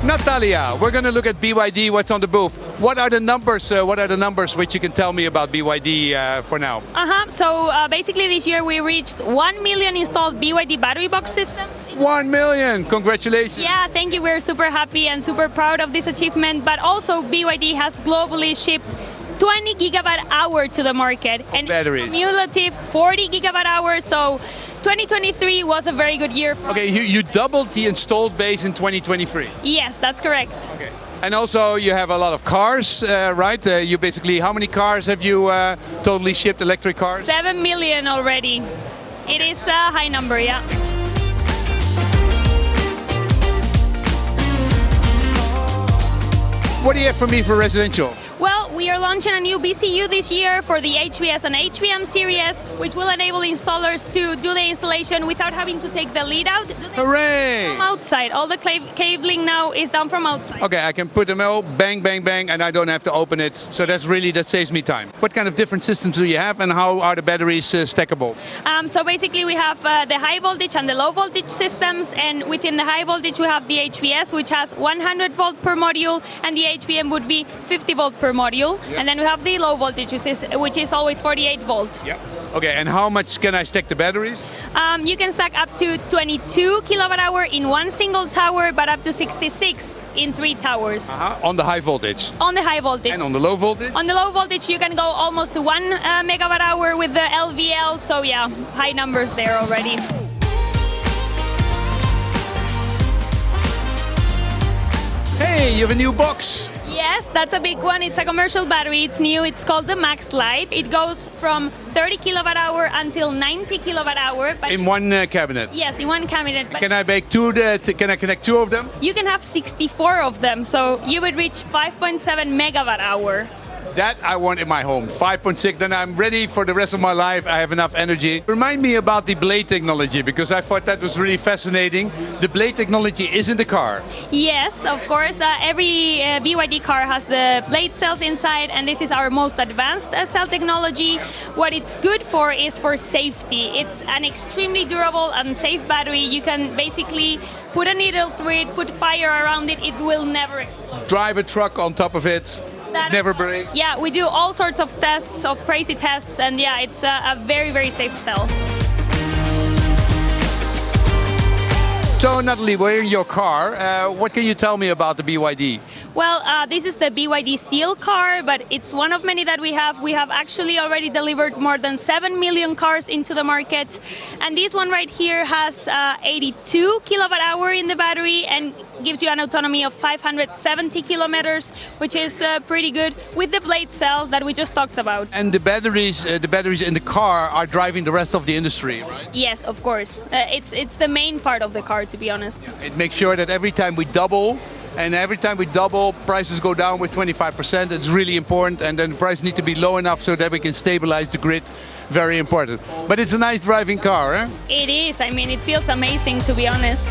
Natalia, we're going to look at BYD, what's on the booth. What are the numbers? Which you can tell me about BYD for now? So basically this year we reached 1 million installed BYD battery box systems. 1 million, congratulations. Yeah, thank you. We're super happy and super proud of this achievement. But also BYD has globally shipped 20 gigawatt hour to the market and batteries. Cumulative 40 gigawatt hours. So 2023 was a very good year. Okay, you doubled the installed base in 2023. Yes, that's correct. Okay. And also you have a lot of cars, right? You basically, how many cars have you totally shipped, electric cars? 7 million already. It is a high number, yeah. What do you have for me for residential? Well, we are launching a new BCU this year for the HVS and HVM series, which will enable installers to do the installation without having to take the lead out. Hooray! From outside. All the cabling now is done from outside. Okay, I can put them all, bang, bang, bang, and I don't have to open it. So that saves me time. What kind of different systems do you have, and how are the batteries stackable? So basically we have the high voltage and the low voltage systems, and within the high voltage we have the HVS, which has 100 volt per module, and the HVM would be 50 volt per module. Yep. And then we have the low voltage, which is always 48 volt. Yep. Okay, and how much can I stack the batteries? You can stack up to 22 kilowatt hour in one single tower, but up to 66 in 3 towers. On the high voltage? On the high voltage. And on the low voltage? On the low voltage you can go almost to 1 megawatt hour with the LVL, so yeah, high numbers there already. Hey, you have a new box. Yes, that's a big one. It's a commercial battery. It's new. It's called the Max Lite. It goes from 30 kilowatt hour until 90 kilowatt hour. In one cabinet? Yes, in one cabinet. Can I make can I connect 2 of them? You can have 64 of them, so you would reach 5.7 megawatt hour. That I want in my home, 5.6, then I'm ready for the rest of my life. I have enough energy. Remind me about the blade technology, because I thought that was really fascinating. The blade technology is in the car. Yes, of course. Every BYD car has the blade cells inside, and this is our most advanced cell technology. What it's good for is for safety. It's an extremely durable and safe battery. You can basically put a needle through it, put fire around it, it will never explode. Drive a truck on top of it. Never breaks. Yeah, we do all sorts of tests, of crazy tests, and yeah, it's a very, very safe cell. So Natalie, we're in your car. What can you tell me about the BYD? Well, this is the BYD Seal car, but it's one of many that we have. We have actually already delivered more than 7 million cars into the market. And this one right here has 82 kilowatt hour in the battery and gives you an autonomy of 570 kilometers, which is pretty good with the blade cell that we just talked about. And the batteries in the car are driving the rest of the industry, right? Yes, of course. It's the main part of the car, to be honest. It makes sure that every time we double, prices go down with 25%. It's really important, and then the price need to be low enough so that we can stabilize the grid. Very important. But it's a nice driving car, eh? It is. I mean, it feels amazing, to be honest.